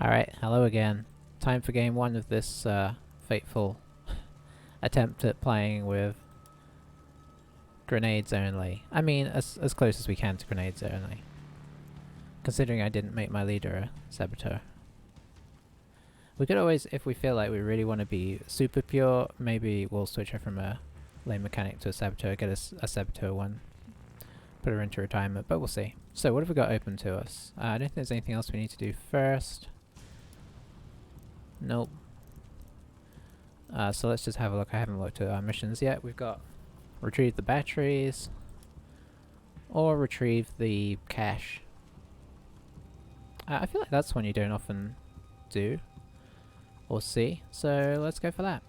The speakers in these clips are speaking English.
Alright, hello again. Time for game one of this fateful attempt at playing with grenades only. I mean, as close as we can to grenades only. Considering I didn't make my leader a saboteur. We could always, if we feel like we really want to be super pure, maybe we'll switch her from a lane mechanic to a saboteur, get a saboteur one, put her into retirement, but we'll see. So what have we got open to us? I don't think there's anything else we need to do first. Nope. So let's just have a look. I haven't looked at our missions yet. We've got retrieve the batteries or retrieve the cache. I feel like that's one you don't often do or see, so let's go for that.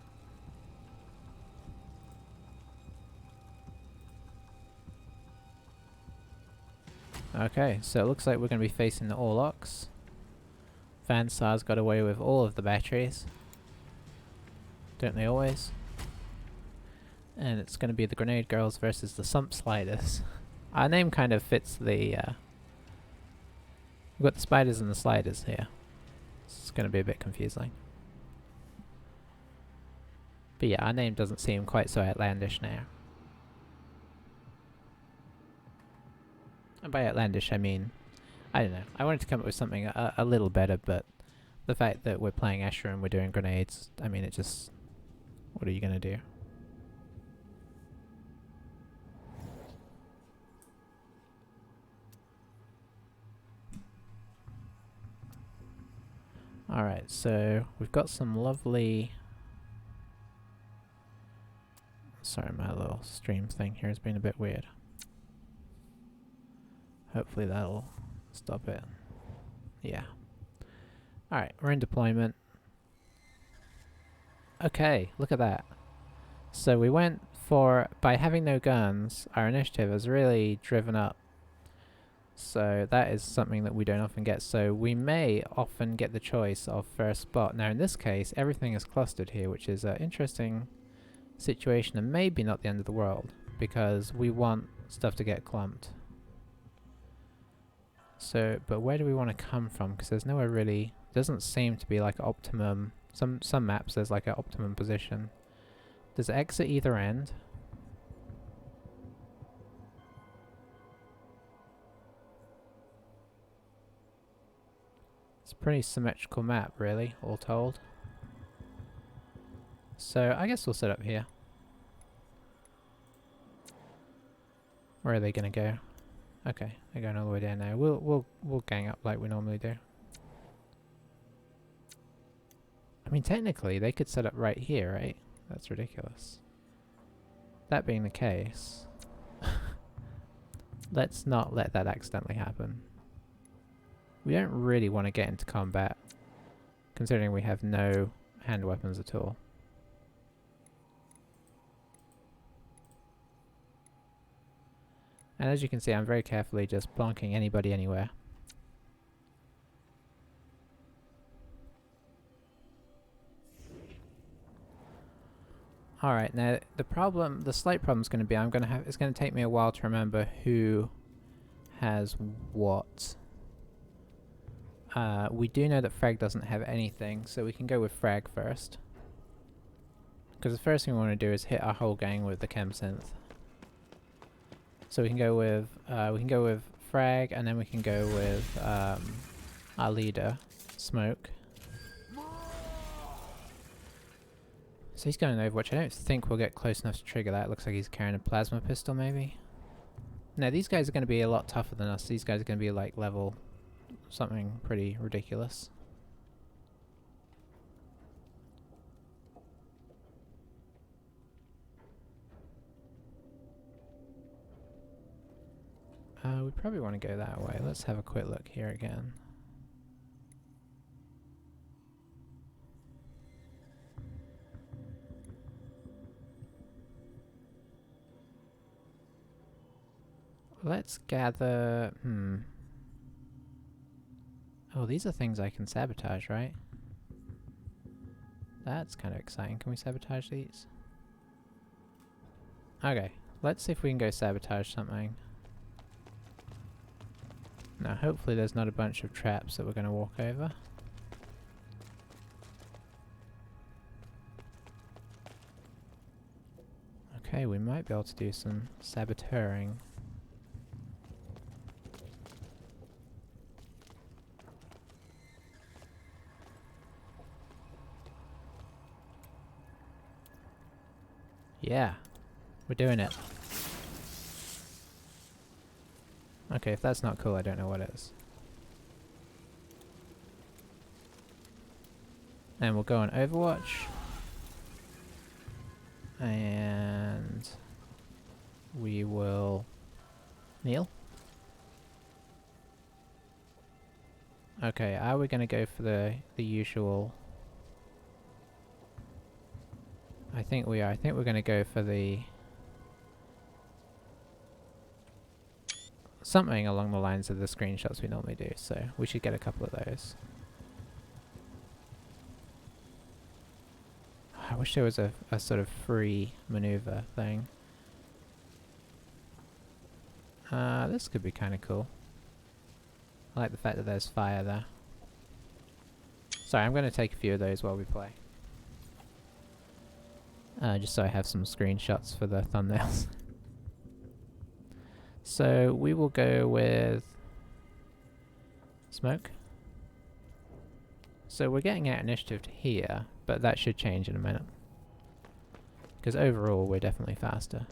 Okay, so it looks like we're going to be facing the Orlocks. Vansar's got away with all of the batteries. Don't they always? And it's going to be the Grenade Girls versus the Sump Sliders. Our name kind of fits the... we've got the spiders and the sliders here. It's going to be a bit confusing. But yeah, our name doesn't seem quite so outlandish now. And by outlandish I mean, I don't know. I wanted to come up with something a little better, but the fact that we're playing Escher and we're doing grenades, I mean, it just... what are you gonna do? Alright, so we've got some lovely... Sorry, my little stream thing here has been a bit weird. Hopefully that'll stop it. Yeah. Alright, we're in deployment. Okay, look at that. So we went for, by having no guns, our initiative has really driven up. So that is something that we don't often get. So we may often get the choice of first spot. Now in this case, everything is clustered here, which is an interesting situation and maybe not the end of the world, because we want stuff to get clumped. So, but where do we want to come from? Because there's nowhere really, doesn't seem to be like an optimum. Some maps there's like an optimum position. There's X at either end. It's a pretty symmetrical map really, all told. So I guess we'll set up here. Where are they gonna go? Okay, they're going all the way down now. We'll gang up like we normally do. I mean, technically, they could set up right here, right? That's ridiculous. That being the case, let's not let that accidentally happen. We don't really want to get into combat, considering we have no hand weapons at all. And as you can see, I'm very carefully just plonking anybody anywhere. Alright, now the slight problem is going to be it's going to take me a while to remember who has what. We do know that Frag doesn't have anything, so we can go with Frag first. Because the first thing we want to do is hit our whole gang with the chem synth. So we can go with Frag, and then we can go with our leader, Smoke. So he's going Overwatch. I don't think we'll get close enough to trigger that. It looks like he's carrying a plasma pistol, maybe. No, these guys are going to be a lot tougher than us. These guys are going to be like level something pretty ridiculous. We probably want to go that way. Let's have a quick look here again. Let's gather... Oh, these are things I can sabotage, right? That's kind of exciting. Can we sabotage these? Okay, let's see if we can go sabotage something. Now hopefully there's not a bunch of traps that we're going to walk over. Okay, we might be able to do some saboteuring. Yeah, we're doing it. Okay, if that's not cool, I don't know what is. And we'll go on Overwatch. And we will kneel. Okay, are we gonna go for the usual? I think we are. I think we're gonna go for the something along the lines of the screenshots we normally do, so we should get a couple of those. I wish there was a sort of free maneuver thing. This could be kind of cool. I like the fact that there's fire there. Sorry, I'm going to take a few of those while we play. Just so I have some screenshots for the thumbnails. So we will go with smoke. So we're getting out initiative to here, but that should change in a minute. Because overall we're definitely faster.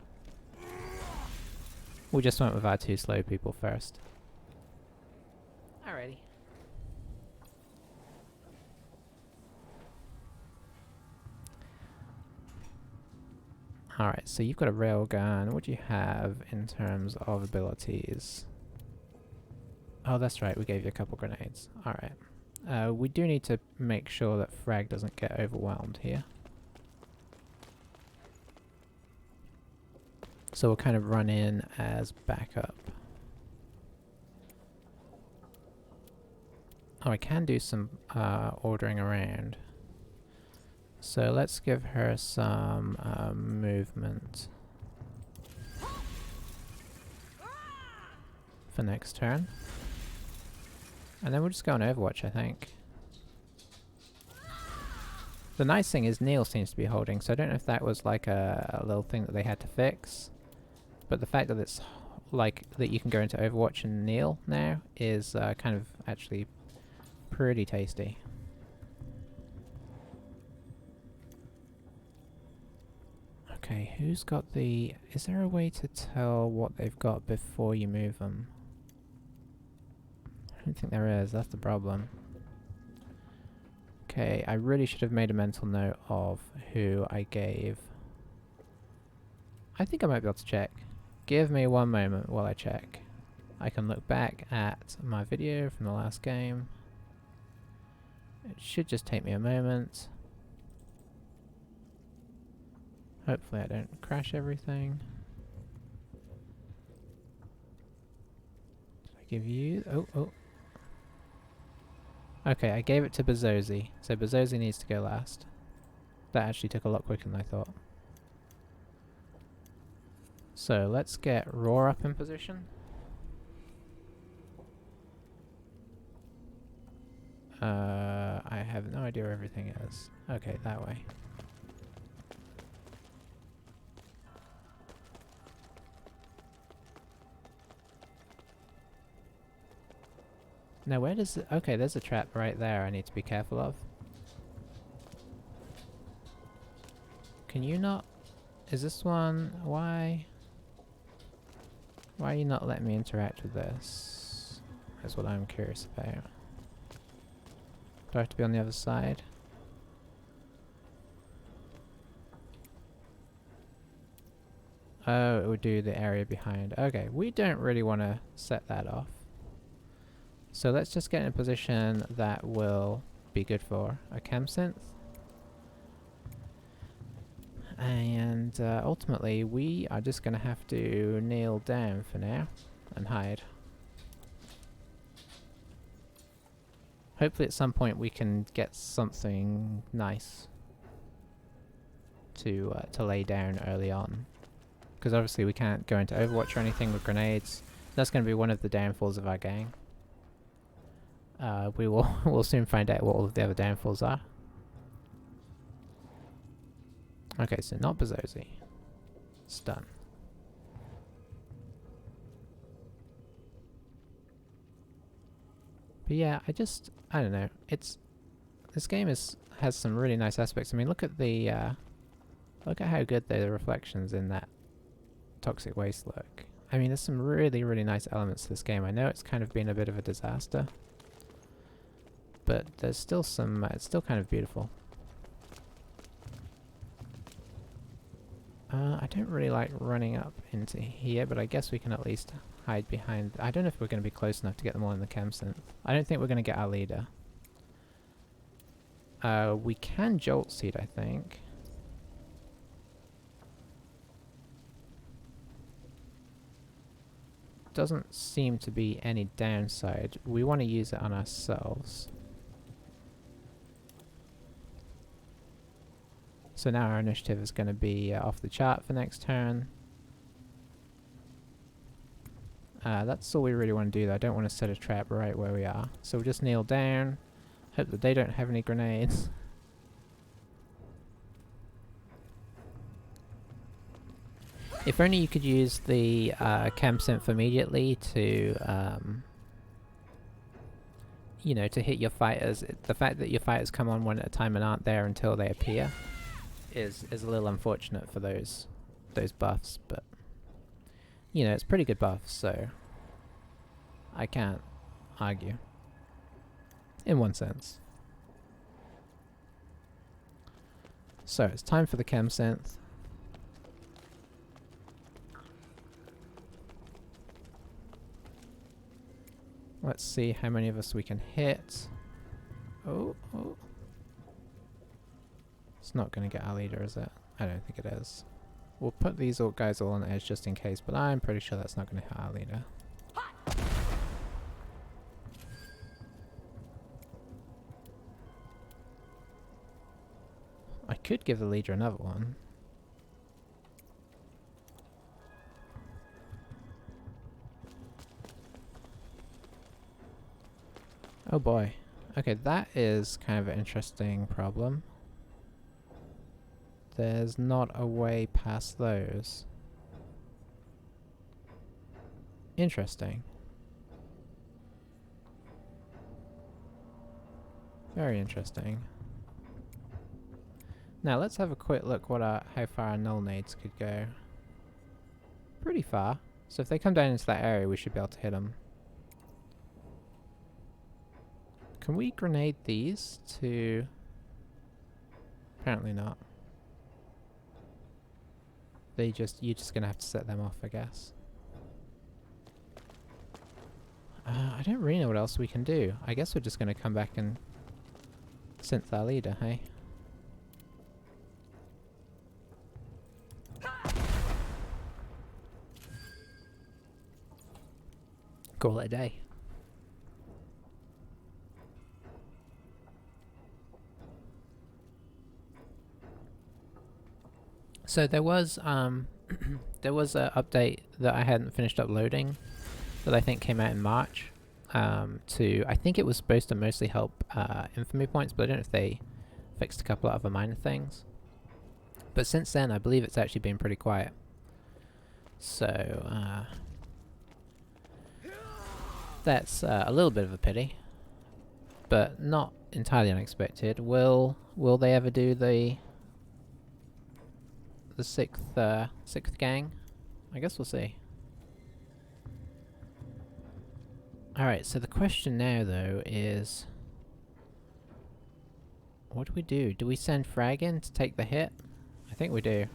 We just went with our 2 slow people first. Alrighty. Alright, so you've got a railgun. What do you have in terms of abilities? Oh, that's right, we gave you a couple grenades. Alright. We do need to make sure that frag doesn't get overwhelmed here. So we'll kind of run in as backup. Oh, I can do some ordering around. So let's give her some movement for next turn. And then we'll just go on Overwatch, I think. The nice thing is Neil seems to be holding, so I don't know if that was like a little thing that they had to fix. But the fact that it's like that you can go into Overwatch and kneel now is kind of actually pretty tasty. Okay, who's got the... Is there a way to tell what they've got before you move them? I don't think there is, that's the problem. Okay, I really should have made a mental note of who I gave. I think I might be able to check. Give me one moment while I check. I can look back at my video from the last game. It should just take me a moment. Hopefully I don't crash everything. Did I give you... Oh. Okay, I gave it to Bezozi. So Bezozi needs to go last. That actually took a lot quicker than I thought. So let's get Roar up in position. I have no idea where everything is. Okay, that way. Now where does it... Okay, there's a trap right there I need to be careful of. Can you not... Is this one... Why are you not letting me interact with this? That's what I'm curious about. Do I have to be on the other side? Oh, it would do the area behind. Okay, we don't really want to set that off. So let's just get in a position that will be good for a chem synth. And ultimately we are just going to have to kneel down for now and hide. Hopefully at some point we can get something nice to lay down early on. Because obviously we can't go into Overwatch or anything with grenades. That's going to be one of the downfalls of our gang. We'll soon find out what all of the other downfalls are. Okay, so not Bezozi. Stun. But yeah, I don't know. This game has some really nice aspects. I mean, look at how good the reflections in that toxic waste look. I mean, there's some really, really nice elements to this game. I know it's kind of been a bit of a disaster, but there's still some, it's still kind of beautiful. I don't really like running up into here, but I guess we can at least hide behind. I don't know if we're going to be close enough to get them all in the chem synth. I don't think we're going to get our leader. We can jolt seed, I think. Doesn't seem to be any downside. We want to use it on ourselves. So now our initiative is going to be off the chart for next turn. That's all we really want to do though. I don't want to set a trap right where we are. So we'll just kneel down. Hope that they don't have any grenades. If only you could use the chem synth immediately to, you know, to hit your fighters. The fact that your fighters come on one at a time and aren't there until they appear is a little unfortunate for those buffs, but you know, it's pretty good buffs, so I can't argue. In one sense. So it's time for the chem synth. Let's see how many of us we can hit. Oh. It's not going to get our leader, is it? I don't think it is. We'll put these guys all on the edge just in case, but I'm pretty sure that's not going to hit our leader. I could give the leader another one. Oh boy. Okay, that is kind of an interesting problem. There's not a way past those. Interesting. Very interesting. Now let's have a quick look how far our null nades could go. Pretty far. So if they come down into that area, we should be able to hit them. Can we grenade these to... Apparently not. You're just gonna have to set them off, I guess. I don't really know what else we can do. I guess we're just gonna come back and synth our leader, hey? Call it a day. So there was there was an update that I hadn't finished uploading that I think came out in March. I think it was supposed to mostly help infamy points, but I don't know if they fixed a couple of other minor things. But since then, I believe it's actually been pretty quiet. So that's a little bit of a pity, but not entirely unexpected. Will they ever do the sixth gang? I guess we'll see. Alright, so the question now though is, what do we do? Do we send Frag in to take the hit? I think we do.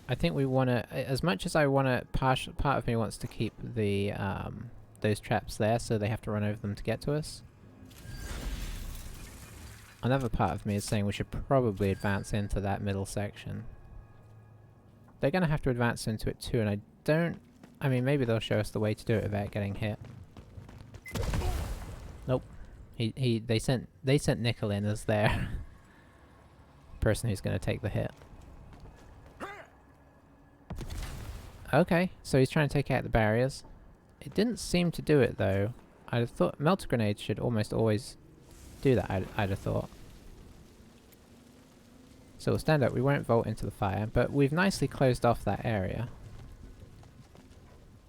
I think we want to, as much as I want to, part of me wants to keep the those traps there so they have to run over them to get to us. Another part of me is saying we should probably advance into that middle section. They're going to have to advance into it too, and I mean, maybe they'll show us the way to do it without getting hit. Nope. They sent Nickel in as their person who's going to take the hit. Okay, so he's trying to take out the barriers. It didn't seem to do it though. I'd have thought melter grenades should almost always do that, I'd have thought. So we'll stand up, we won't vault into the fire, but we've nicely closed off that area.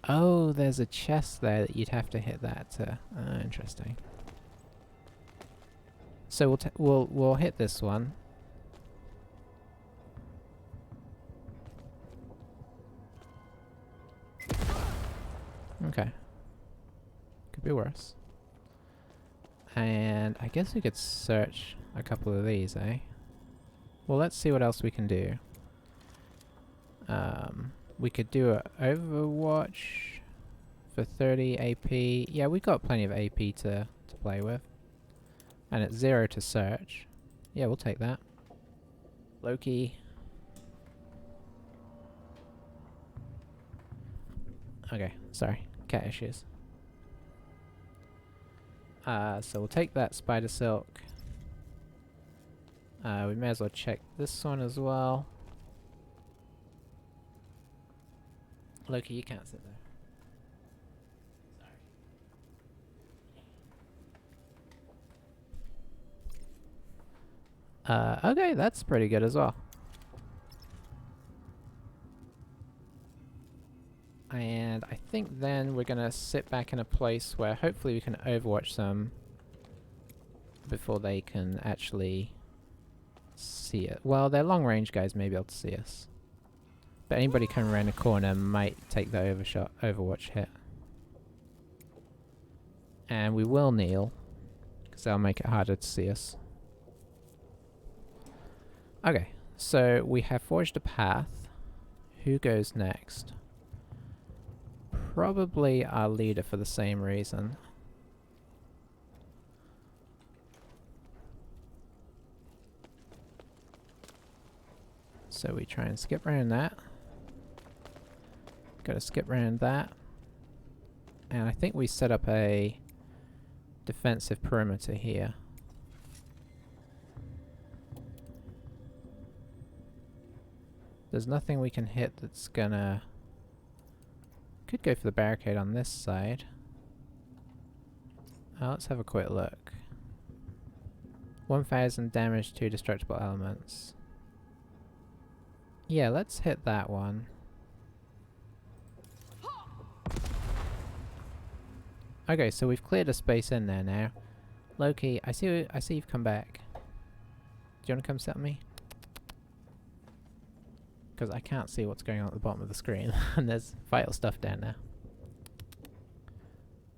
Oh, there's a chest there that you'd have to hit that to... interesting. So we'll hit this one. Okay. Could be worse. And I guess we could search a couple of these, eh? Well, let's see what else we can do. We could do a Overwatch for 30 AP. Yeah, we've got plenty of AP to play with. And it's 0 to search. Yeah, we'll take that. Loki. Okay, sorry. Cat issues. So we'll take that spider silk. We may as well check this one as well. Loki, you can't sit there. Okay, that's pretty good as well. And I think then we're gonna sit back in a place where hopefully we can overwatch them before they can actually see it. Well, their long range guys may be able to see us. But anybody coming around the corner might take the overwatch hit. And we will kneel, because that'll make it harder to see us. Okay, so we have forged a path. Who goes next? Probably our leader for the same reason. So we try and skip around that. Gotta skip around that. And I think we set up a defensive perimeter here. There's nothing we can hit that's gonna... Could go for the barricade on this side. Let's have a quick look. 1000 damage to destructible elements. Yeah, let's hit that one. Okay, so we've cleared a space in there now. Loki, I see you've come back. Do you want to come sit on me? Because I can't see what's going on at the bottom of the screen, and there's vital stuff down there.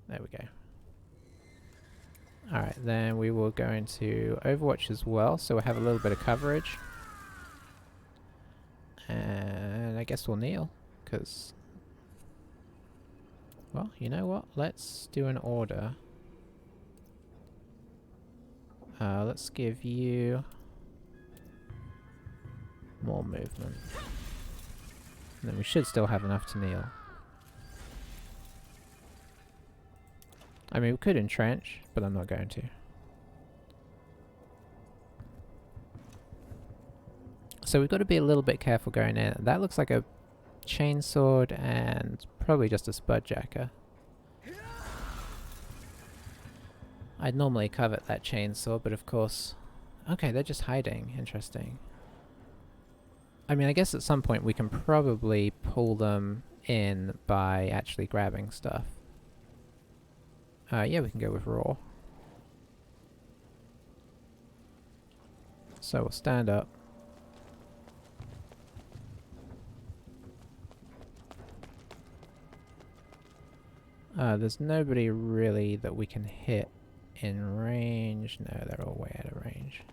There we go. Alright, then we will go into Overwatch as well, so we'll have a little bit of coverage. And I guess we'll kneel, because... Well, you know what? Let's do an order. Let's give you more movement. And then we should still have enough to kneel. I mean, we could entrench, but I'm not going to. So we've got to be a little bit careful going in. That looks like a chainsword and probably just a spudjacker. I'd normally covet that chainsaw, but of course... Okay, they're just hiding. Interesting. I mean, I guess at some point we can probably pull them in by actually grabbing stuff. Yeah, we can go with raw. So we'll stand up. There's nobody really that we can hit in range. No, they're all way out of range.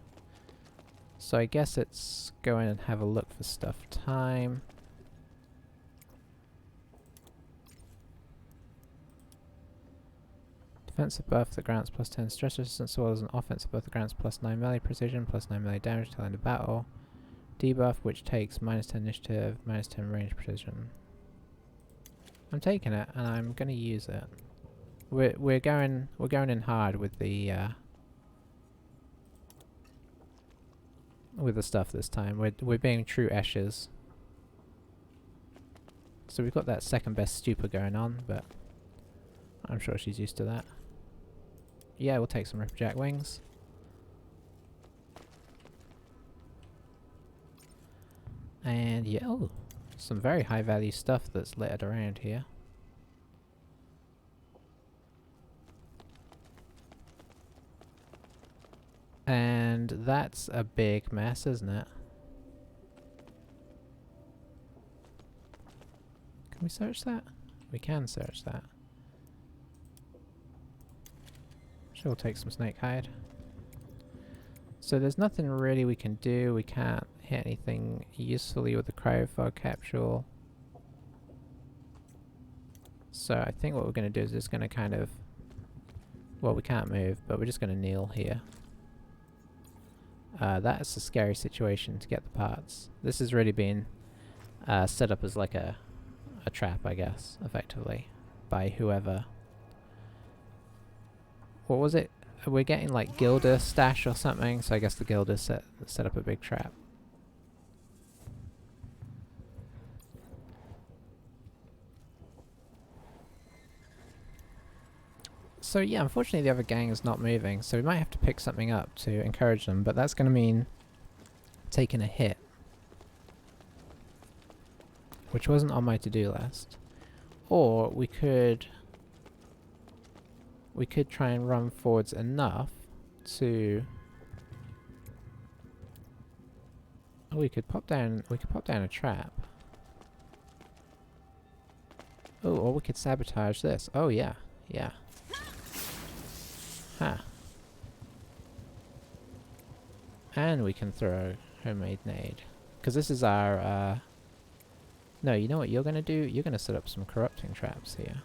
So I guess it's go in and have a look for stuff time. Defensive buff that grants plus 10 stress resistance, as well as an offensive buff that grants plus 9 melee precision, plus 9 melee damage till end of battle. Debuff which takes minus 10 initiative, minus 10 range precision. I'm taking it and I'm gonna use it. We're going in hard with the stuff this time. We're being true Eschers. So we've got that second best stupor going on, but I'm sure she's used to that. Yeah, we'll take some Ripjack wings. And yeah, oh, some very high value stuff that's littered around here. And that's a big mess, isn't it? Can we search that? We can search that. Sure, we'll take some snake hide. So there's nothing really we can do. We can't hit anything usefully with the cryofog capsule. So I think what we're going to do is just going to kind of... Well, we can't move, but we're just going to kneel here. That's a scary situation to get the parts. This has really been set up as like a trap, I guess, effectively, by whoever. What was it? We're getting like Gilda stash or something, so I guess the Gilda set up a big trap. So yeah, unfortunately the other gang is not moving, so we might have to pick something up to encourage them, but that's going to mean taking a hit, which wasn't on my to-do list. Or we could try and run forwards enough to... Oh, we could pop down a trap. Oh, or we could sabotage this. Oh yeah, yeah. Huh. And we can throw homemade nade. Because this is our, No, you know what you're gonna do? You're gonna set up some corrupting traps here.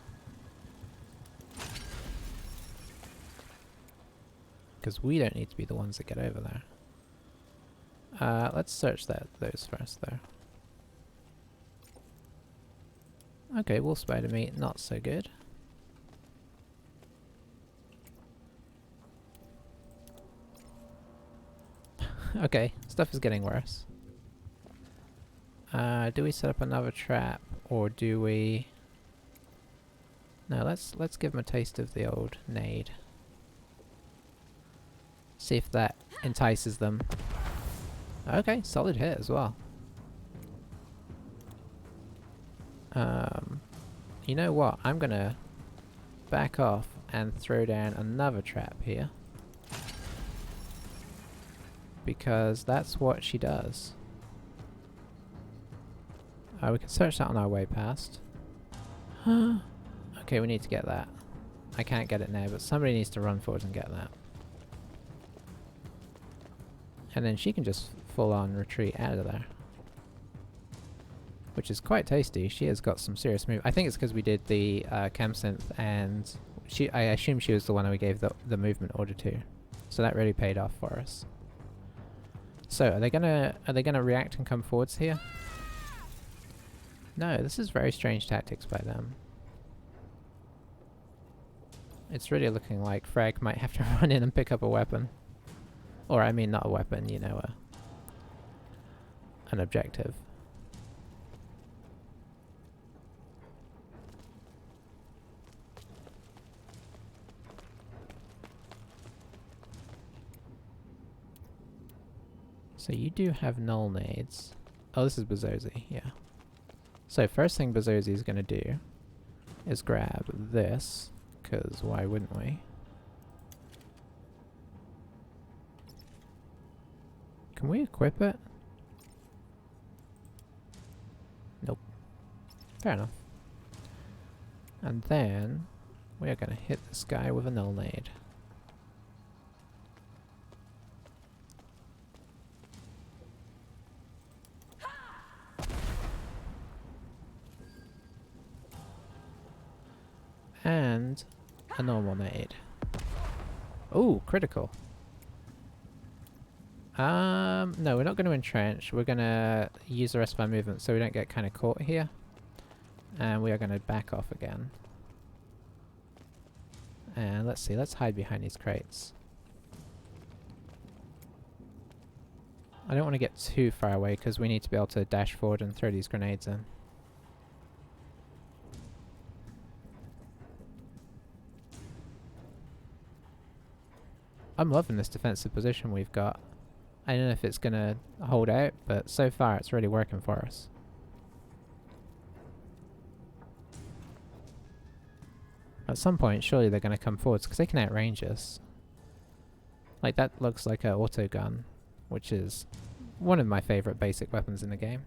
Because we don't need to be the ones that get over there. Let's search those first, though. Okay, wolf spider meat, not so good. Okay, stuff is getting worse. Do we set up another trap, or do we... No, let's give them a taste of the old nade. See if that entices them. Okay, solid hit as well. You know what? I'm gonna back off and throw down another trap here. Because that's what she does. We can search that on our way past. Okay, we need to get that. I can't get it now, but somebody needs to run forward and get that. And then she can just full on retreat out of there. Which is quite tasty. She has got some serious move. I think it's because we did the chem synth, and I assume she was the one that we gave the movement order to. So that really paid off for us. So are they gonna react and come forwards here? No, this is very strange tactics by them. It's really looking like Frag might have to run in and pick up a weapon. Or I mean not a weapon, you know, an objective. So you do have null nades. Oh, this is Bezozi, yeah. So first thing Bezozi is going to do is grab this, because why wouldn't we? Can we equip it? Nope. Fair enough. And then we are going to hit this guy with a null nade. And a normal nade. Ooh, critical. No, we're not going to entrench. We're going to use the rest of our movement so we don't get kind of caught here. And we are going to back off again. And let's see, let's hide behind these crates. I don't want to get too far away because we need to be able to dash forward and throw these grenades in. I'm loving this defensive position we've got. I don't know if it's gonna hold out, but so far it's really working for us. At some point, surely they're gonna come forwards, because they can outrange us. Like, that looks like an auto gun, which is one of my favourite basic weapons in the game.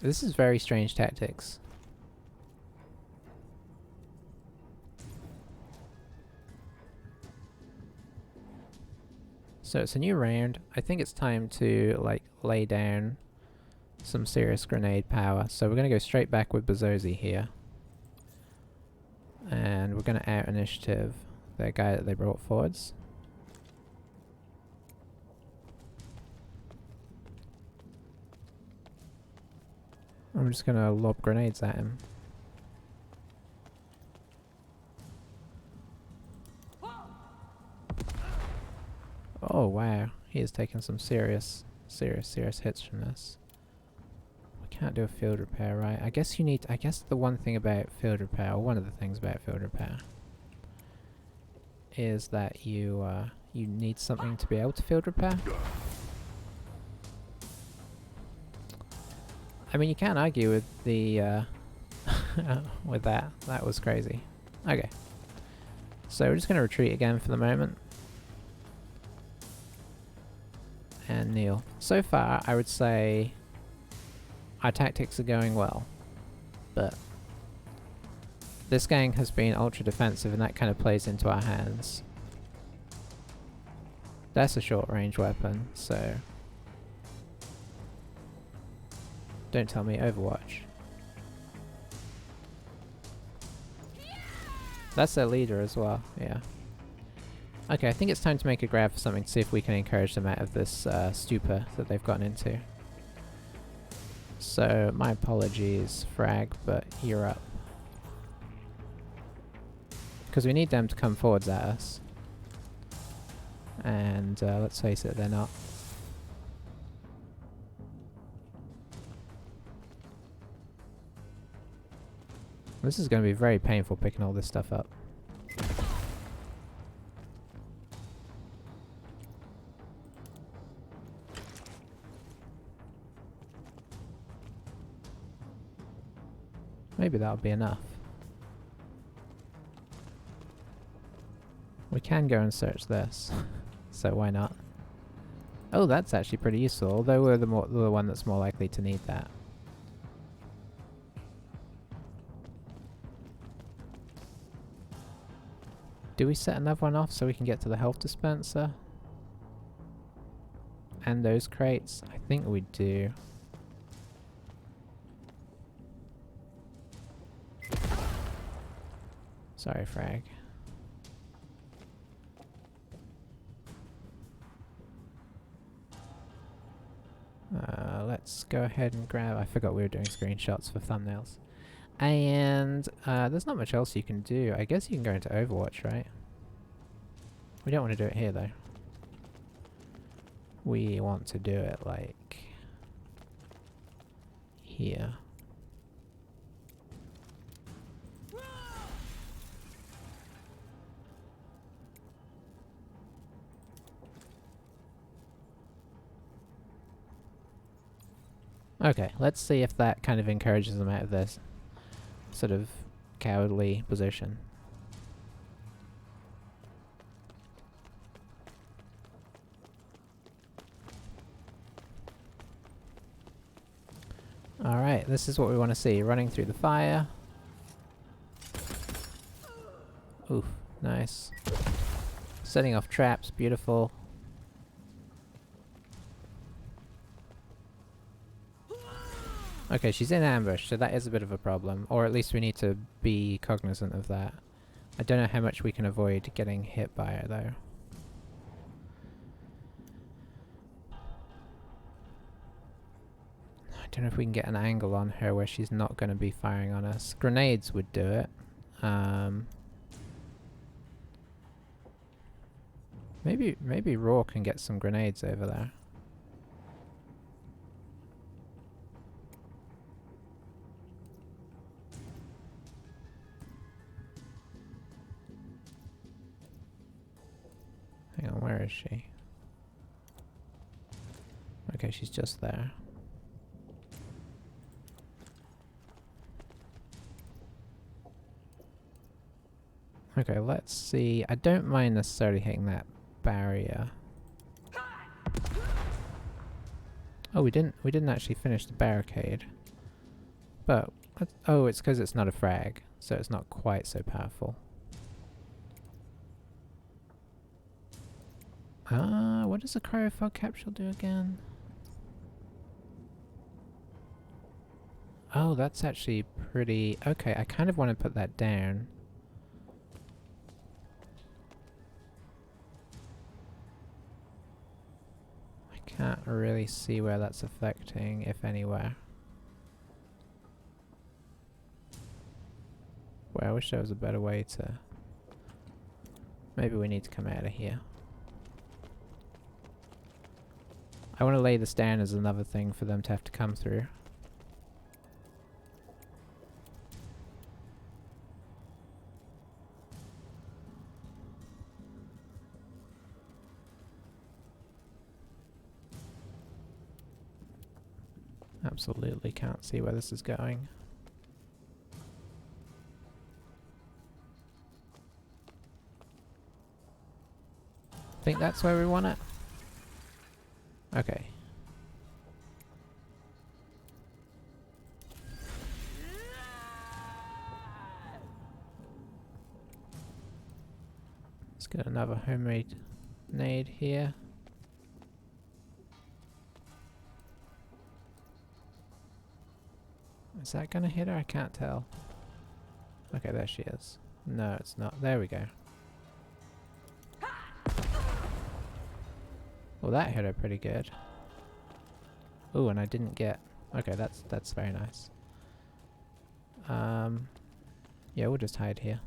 This is very strange tactics. So it's a new round. I think it's time to, like, lay down some serious grenade power. So we're going to go straight back with Bezozi here. And we're going to out initiative the guy that they brought forwards. I'm just going to lob grenades at him. Oh wow, he is taking some serious hits from this. We can't do a field repair, right? I guess you need, I guess the one thing about field repair, or one of the things about field repair, is that you need something to be able to field repair. I mean, you can't argue with the, with that. That was crazy. Okay. So we're just going to retreat again for the moment. And kneel. So far, I would say our tactics are going well, but this gang has been ultra defensive and that kind of plays into our hands. That's a short range weapon, so don't tell me Overwatch. That's their leader as well, yeah. Okay, I think it's time to make a grab for something to see if we can encourage them out of this stupor that they've gotten into. So, my apologies, Frag, but you're up. Because we need them to come forwards at us. And let's face it, they're not. This is going to be very painful picking all this stuff up. Maybe that'll be enough. We can go and search this, so why not? Oh, that's actually pretty useful, although we're the one that's more likely to need that. Do we set another one off so we can get to the health dispenser? And those crates? I think we do. Sorry, Frag. Let's go ahead and grab... I forgot we were doing screenshots for thumbnails. And there's not much else you can do. I guess you can go into Overwatch, right? We don't want to do it here, though. We want to do it, like... here. Okay, let's see if that kind of encourages them out of this sort of cowardly position. Alright, this is what we want to see. Running through the fire. Oof, nice. Setting off traps, beautiful. Okay, she's in ambush, so that is a bit of a problem. Or at least we need to be cognizant of that. I don't know how much we can avoid getting hit by her, though. I don't know if we can get an angle on her where she's not going to be firing on us. Grenades would do it. Maybe Raw can get some grenades over there. Where is she? Okay, she's just there. Okay, let's see. I don't mind necessarily hitting that barrier. Oh, we didn't actually finish the barricade. But oh, it's because it's not a frag, so it's not quite so powerful. What does the cryofog capsule do again? Oh, that's actually pretty... Okay, I kind of want to put that down. I can't really see where that's affecting, if anywhere. Well, I wish there was a better way to... Maybe we need to come out of here. I want to lay this down as another thing for them to have to come through. Absolutely can't see where this is going. Think that's where we want it? Okay. Let's get another homemade nade here. Is that gonna hit her? I can't tell. Okay, there she is. No, it's not. There we go. Well, that hit her pretty good. Ooh, and I didn't get... Okay, that's very nice. Yeah, we'll just hide here.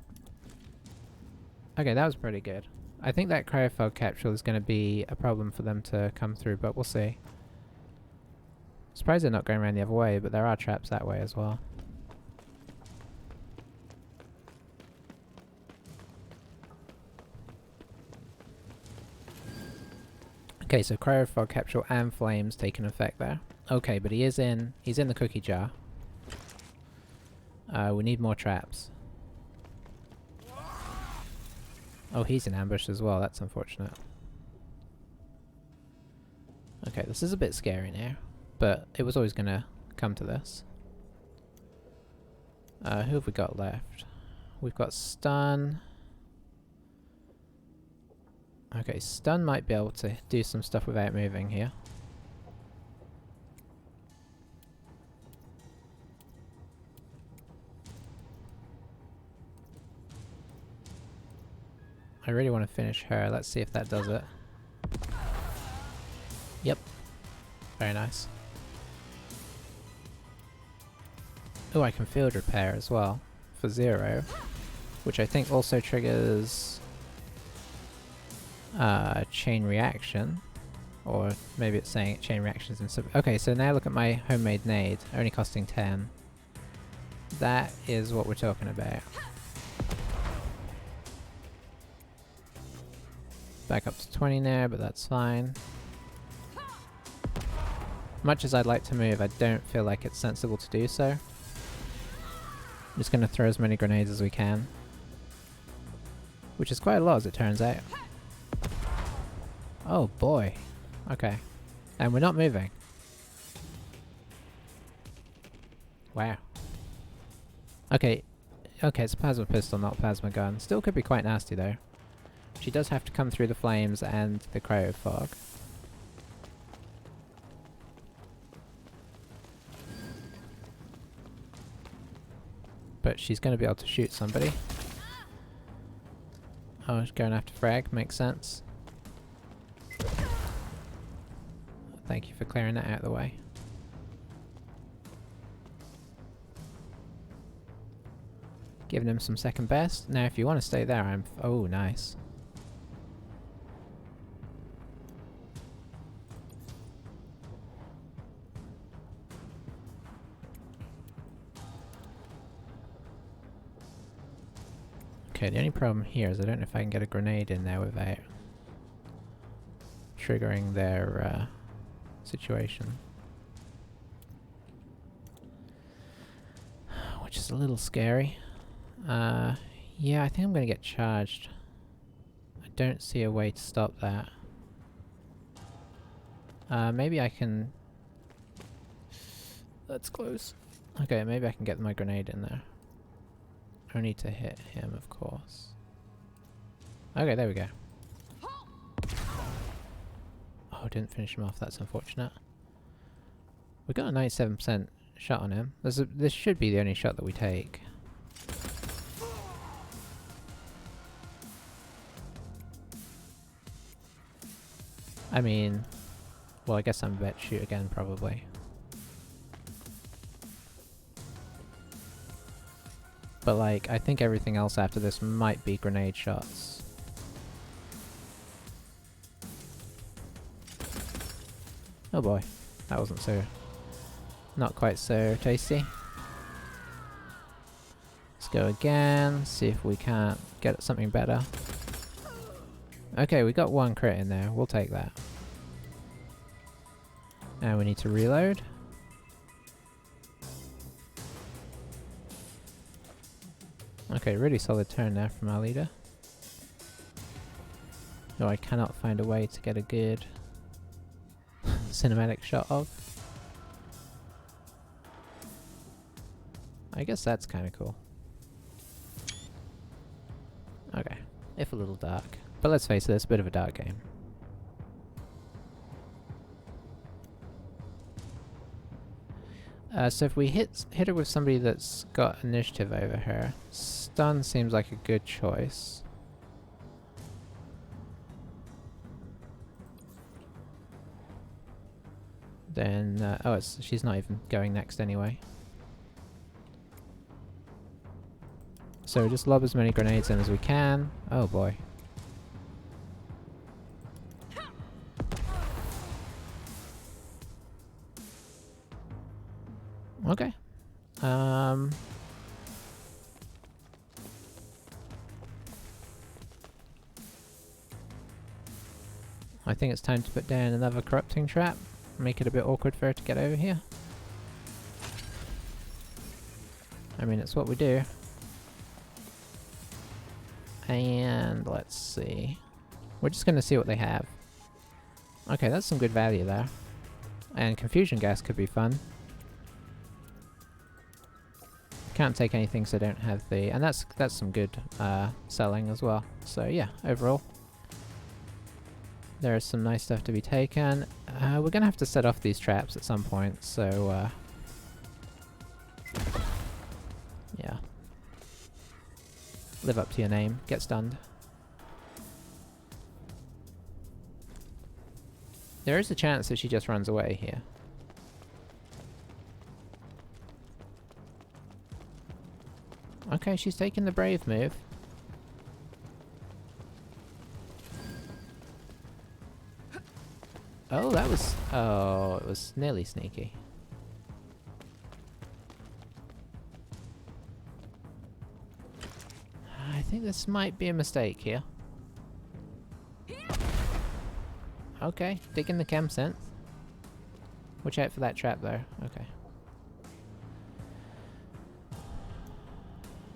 Okay, that was pretty good. I think that cryofog capsule is going to be a problem for them to come through, but we'll see. Surprised they're not going around the other way, but there are traps that way as well. Okay, so cryofog capsule and flames taking effect there. Okay, but he's in the cookie jar. We need more traps. Oh, he's in ambush as well, that's unfortunate. Okay, this is a bit scary now, but it was always gonna come to this. Who have we got left? We've got stun. Okay, stun might be able to do some stuff without moving here. I really want to finish her. Let's see if that does it. Yep. Very nice. Oh, I can field repair as well for 0, which I think also triggers chain reaction, or maybe it's saying chain reactions and stuff. Okay, so now look at my homemade nade, only costing 10. That is what we're talking about. Back up to 20 now, but that's fine. Much as I'd like to move, I don't feel like it's sensible to do so. I'm just going to throw as many grenades as we can. Which is quite a lot as it turns out. Oh boy. Okay. And we're not moving. Wow. Okay. Okay, it's a plasma pistol, not plasma gun. Still could be quite nasty though. She does have to come through the flames and the cryofog. But she's going to be able to shoot somebody. Oh, she's going after frag, makes sense. Thank you for clearing that out of the way. Giving him some second best. Now if you want to stay there, I'm... Oh, nice. Okay, the only problem here is I don't know if I can get a grenade in there without triggering their situation. Which is a little scary. Yeah, I think I'm gonna get charged. I don't see a way to stop that. Maybe I can... That's close. Okay, maybe I can get my grenade in there. Only to hit him, of course. Okay, there we go. Oh, didn't finish him off, that's unfortunate. We got a 97% shot on him. This should be the only shot that we take. I mean... Well, I guess I'm about to shoot again, probably. But like, I think everything else after this might be grenade shots. Oh boy, that wasn't so... not quite so tasty. Let's go again, see if we can't get something better. Okay, we got one crit in there, we'll take that. And we need to reload. Okay, really solid turn there from our leader. Though I cannot find a way to get a good cinematic shot of. I guess that's kind of cool. Okay, if a little dark. But let's face it, it's a bit of a dark game. So if we hit her with somebody that's got initiative over her, stun seems like a good choice. Then, oh, she's not even going next anyway. So just lob as many grenades in as we can. Oh boy. Okay. I think it's time to put down another corrupting trap. Make it a bit awkward for her to get over here. I mean, it's what we do. And let's see. We're just gonna see what they have. Okay, that's some good value there. And confusion gas could be fun. Can't take anything so I don't have the... And that's some good selling as well. So yeah, overall. There is some nice stuff to be taken. We're gonna have to set off these traps at some point, so yeah. Live up to your name, get stunned. There is a chance that she just runs away here. Okay, she's taking the brave move. Oh, that was... Oh, it was nearly sneaky. I think this might be a mistake here. Okay, digging the chem synth. Watch out for that trap though. Okay.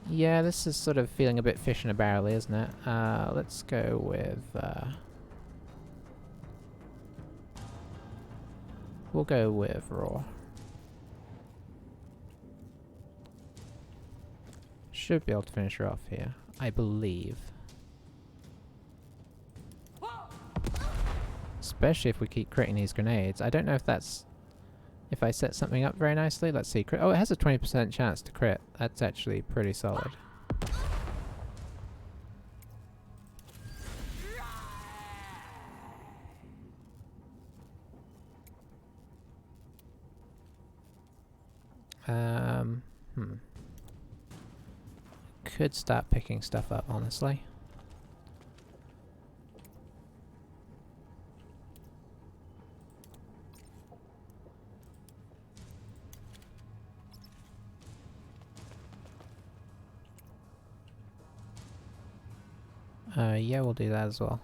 Yeah, this is sort of feeling a bit fish in a barrel, isn't it? Let's go with... we'll go with raw. Should be able to finish her off here, I believe. Especially if we keep critting these grenades. I don't know if that's... if I set something up very nicely. Let's see. Oh, it has a 20% chance to crit. That's actually pretty solid. Could start picking stuff up, honestly. Yeah, we'll do that as well.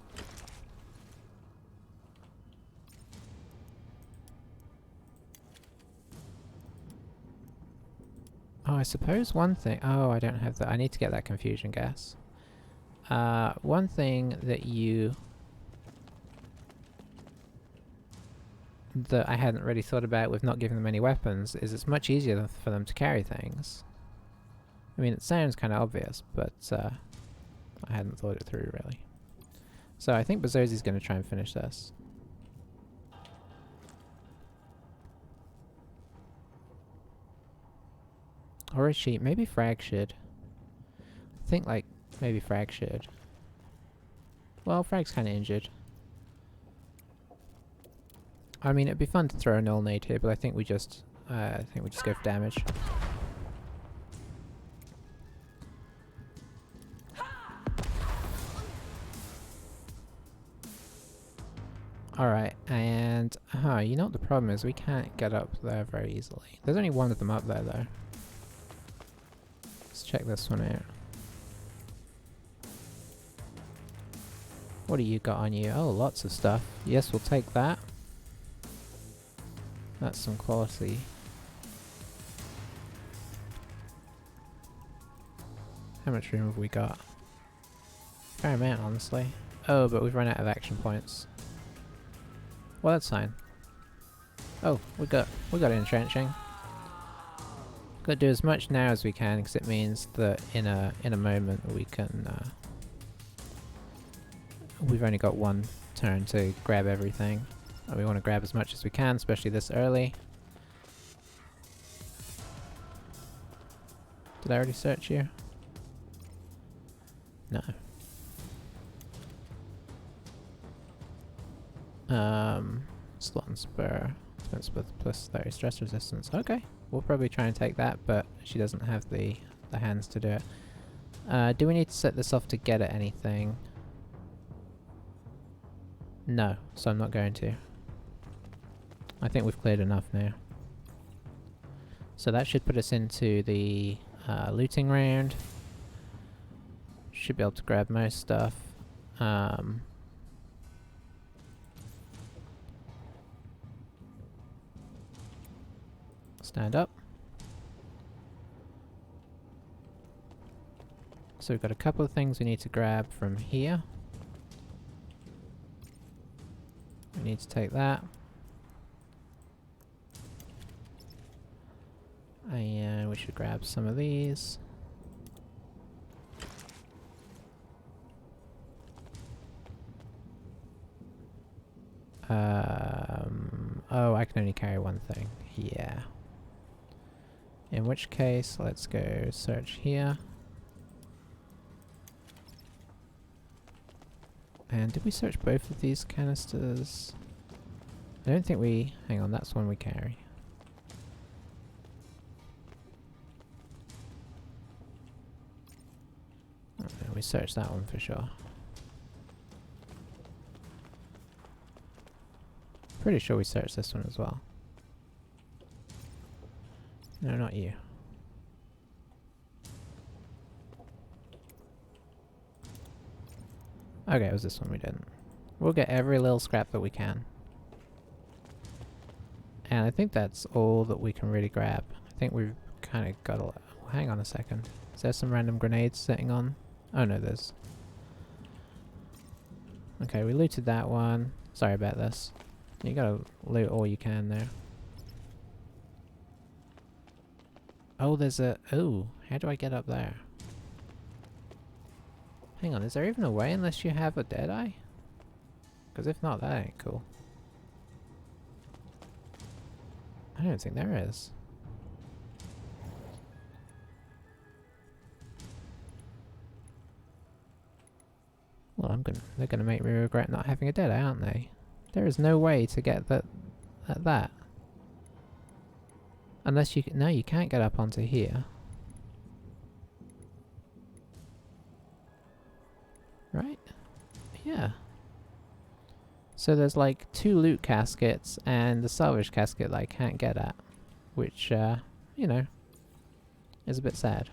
Oh, I suppose one thing... Oh, I don't have that. I need to get that confusion gas. One thing that I hadn't really thought about with not giving them any weapons is it's much easier for them to carry things. I mean, it sounds kind of obvious, but I hadn't thought it through, really. So I think Bazzozi's going to try and finish this. Or is she? Maybe Frag should. I think, like, maybe Frag should. Well, Frag's kind of injured. I mean, it'd be fun to throw a null nade here, but I think we just go for damage. Alright, and... you know what the problem is? We can't get up there very easily. There's only one of them up there, though. Let's check this one out. What do you got on you? Oh, lots of stuff. Yes, we'll take that. That's some quality. How much room have we got? Fair amount, honestly. Oh, but we've run out of action points. Well, that's fine. Oh, we got entrenching. Got to do as much now as we can, because it means that in a moment we can. We've only got one turn to grab everything. And we want to grab as much as we can, especially this early. Did I already search you? No. Slot and spur. Defense with plus 30 stress resistance. Okay. We'll probably try and take that, but she doesn't have the hands to do it. Do we need to set this off to get at anything? No, so I'm not going to. I think we've cleared enough now. So that should put us into the looting round. Should be able to grab most stuff. Stand up. So we've got a couple of things we need to grab from here. We need to take that. And we should grab some of these. Oh, I can only carry one thing. Yeah. In which case, let's go search here. And did we search both of these canisters? I don't think we... Hang on, that's one we carry. Oh, no, we searched that one for sure. Pretty sure we searched this one as well. No, not you. Okay, it was this one we didn't. We'll get every little scrap that we can. And I think that's all that we can really grab. I think we've kind of got a lot. Hang on a second. Is there some random grenades sitting on? Oh no, there's... Okay, we looted that one. Sorry about this. You gotta loot all you can there. Oh, there's a... Oh, how do I get up there? Hang on, is there even a way unless you have a Deadeye? Because if not, that ain't cool. I don't think there is. Well, they're gonna make me regret not having a Deadeye, aren't they? There is no way to get that at that. Unless you no, you can't get up onto here. Right? Yeah. So there's like 2 loot caskets and the salvage casket that I can't get at. Which, you know, is a bit sad.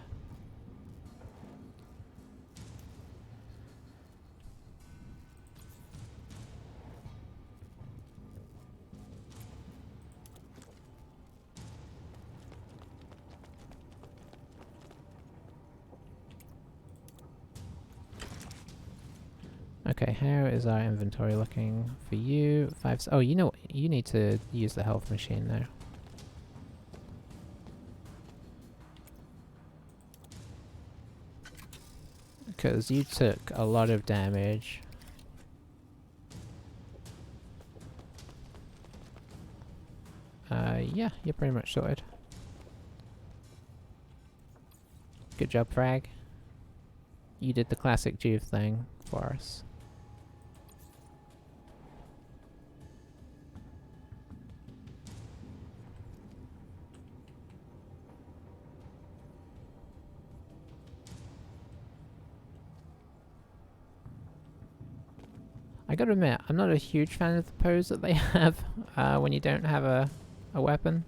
Okay, how is our inventory looking for you? Oh, you know what? You need to use the health machine now. Because you took a lot of damage. Yeah, you're pretty much sorted. Good job, Frag. You did the classic Juve thing for us. I gotta admit, I'm not a huge fan of the pose that they have when you don't have a weapon.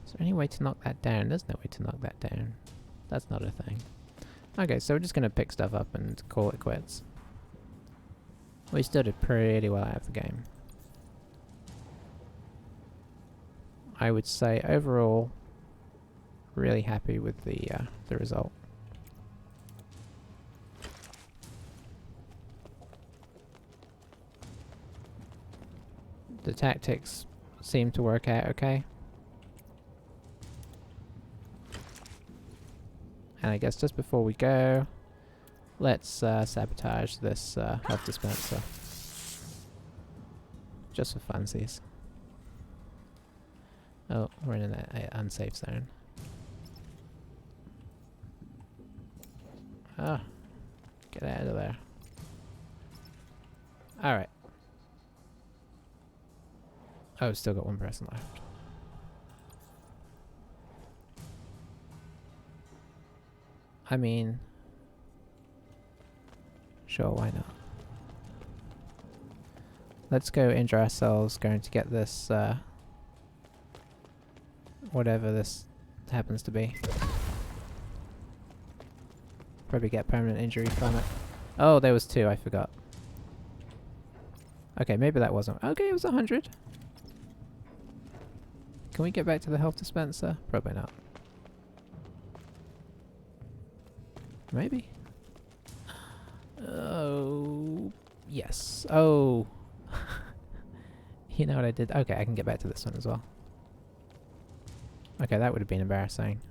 Is there any way to knock that down? There's no way to knock that down. That's not a thing. Okay, so we're just gonna pick stuff up and call it quits. We still did pretty well out of the game. I would say overall, really happy with the result. The tactics seem to work out okay. And I guess just before we go, let's sabotage this health dispenser. Just for funsies. Oh, we're in an unsafe zone. Ah, get out of there. Alright. Oh, still got one person left. I mean, sure, why not? Let's go injure ourselves going to get this, whatever this happens to be. Probably get permanent injury from it. Oh, there was 2, I forgot. Okay, maybe that wasn't. Okay, it was 100. Can we get back to the health dispenser? Probably not. Maybe? Oh, yes. Oh. You know what I did? Okay, I can get back to this one as well. Okay, that would have been embarrassing.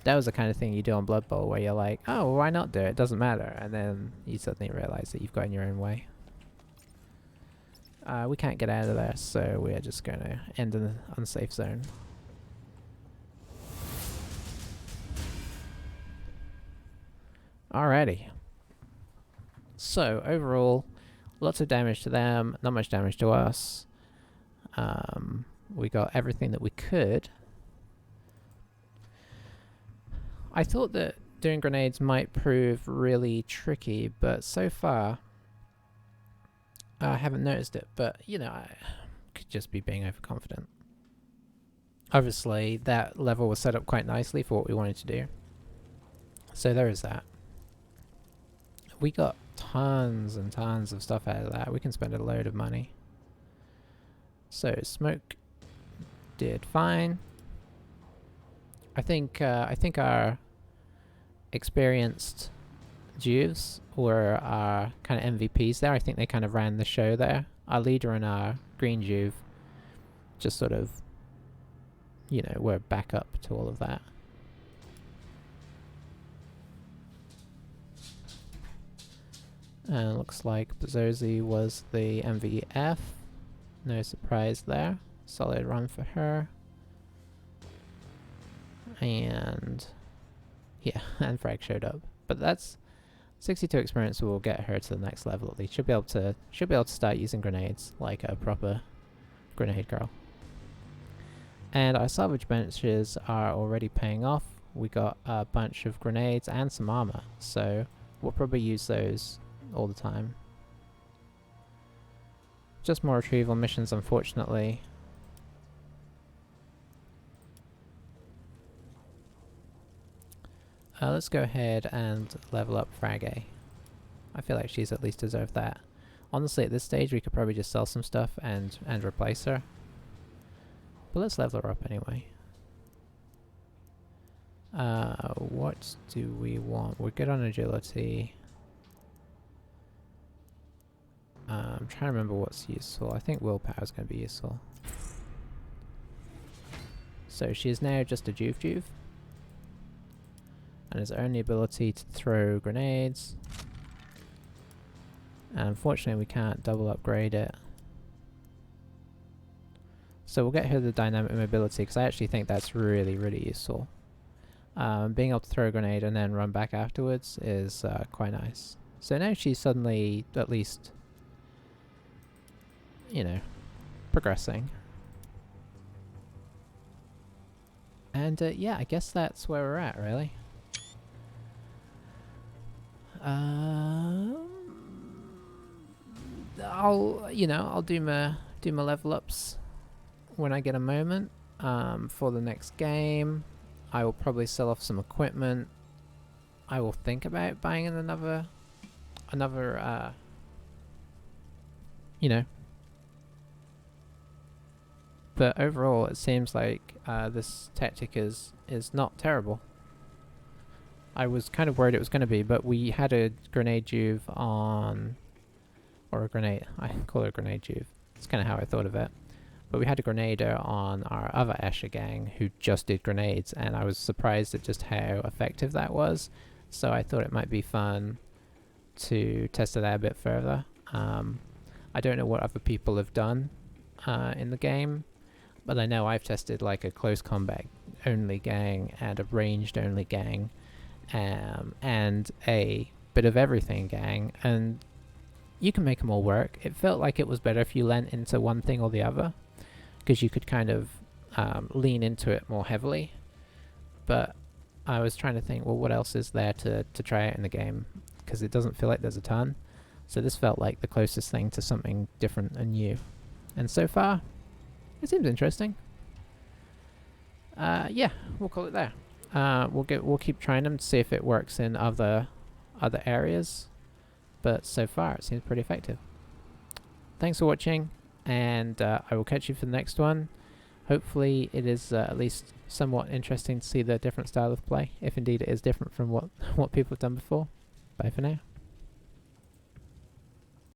That was the kind of thing you do on Blood Bowl where you're like, oh, why not do it? It doesn't matter. And then you suddenly realize that you've got in your own way. We can't get out of there, so we're just going to end in an unsafe zone. Alrighty. So, overall, lots of damage to them, not much damage to us. We got everything that we could. I thought that doing grenades might prove really tricky, but so far I haven't noticed it, but you know, I could just be being overconfident. Obviously, that level was set up quite nicely for what we wanted to do. So there is that. We got tons and tons of stuff out of that. We can spend a load of money. So smoke did fine. I think our experienced Juves were our kind of MVPs there. I think they kind of ran the show there. Our leader and our green Juve just sort of, you know, were back up to all of that. And looks like Bezozi was the MVF. No surprise there. Solid run for her. And yeah, and Frag showed up. But that's 62 experience will get her to the next level at least. She'll be able to start using grenades like a proper grenade girl. And our salvage benches are already paying off. We got a bunch of grenades and some armor, so we'll probably use those all the time. Just more retrieval missions, unfortunately. Let's go ahead and level up Frage. I feel like she's at least deserved that. Honestly, at this stage, we could probably just sell some stuff and replace her. But let's level her up anyway. What do we want? We're good on agility. I'm trying to remember what's useful. I think willpower is going to be useful. So she is now just a Juve, and has only ability to throw grenades. And unfortunately we can't double upgrade it. So we'll get her the dynamic mobility, because I actually think that's really, really useful. Being able to throw a grenade and then run back afterwards is quite nice. So now she's suddenly, at least, you know, progressing. And yeah, I guess that's where we're at, really. I'll do my level ups when I get a moment. For the next game, I will probably sell off some equipment. I will think about buying another, you know. But overall, it seems like this tactic is not terrible. I was kind of worried it was going to be, but we had a grenade juve on, or a grenade. I call it a grenade juve. It's kind of how I thought of it. But we had a grenader on our other Escher gang who just did grenades, and I was surprised at just how effective that was. So I thought it might be fun to test it out a bit further. I don't know what other people have done in the game, but I know I've tested like a close combat only gang and a ranged only gang, and a bit of everything gang, and you can make them all work. It felt like it was better if you leant into one thing or the other, because you could kind of lean into it more heavily. But I was trying to think, well, what else is there to try out in the game? Because it doesn't feel like there's a ton. So this felt like the closest thing to something different and new. And so far, it seems interesting. Yeah, we'll call it there. We'll keep trying them to see if it works in other areas. But so far, it seems pretty effective. Thanks for watching, and I will catch you for the next one. Hopefully it is at least somewhat interesting to see the different style of play, if indeed it is different from what people have done before. Bye for now.